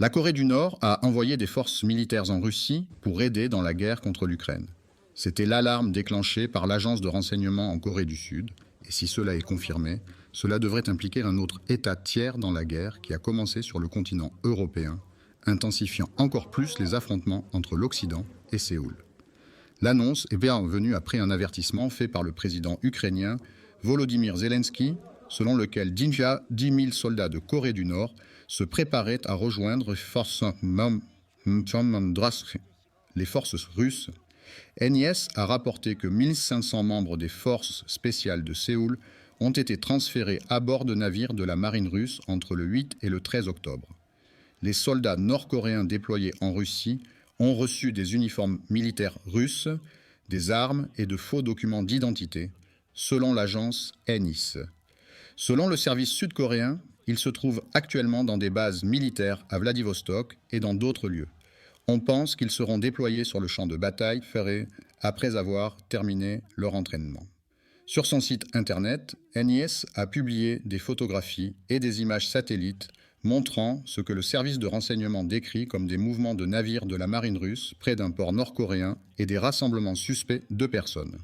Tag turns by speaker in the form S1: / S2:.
S1: La Corée du Nord a envoyé des forces militaires en Russie pour aider dans la guerre contre l'Ukraine. C'était l'alarme déclenchée par l'agence de renseignement en Corée du Sud, et si cela est confirmé, cela devrait impliquer un autre État tiers dans la guerre qui a commencé sur le continent européen, intensifiant encore plus les affrontements entre l'Occident et Séoul. L'annonce est bien venue après un avertissement fait par le président ukrainien Volodymyr Zelensky, selon lequel 10 000 soldats de Corée du Nord se préparaient à rejoindre les forces russes. NIS a rapporté que 1500 membres des forces spéciales de Séoul ont été transférés à bord de navires de la marine russe entre le 8 et le 13 octobre. Les soldats nord-coréens déployés en Russie ont reçu des uniformes militaires russes, des armes et de faux documents d'identité, selon l'agence NIS. Selon le service sud-coréen, ils se trouvent actuellement dans des bases militaires à Vladivostok et dans d'autres lieux. On pense qu'ils seront déployés sur le champ de bataille ferré après avoir terminé leur entraînement. Sur son site internet, NIS a publié des photographies et des images satellites montrant ce que le service de renseignement décrit comme des mouvements de navires de la marine russe près d'un port nord-coréen et des rassemblements suspects de personnes.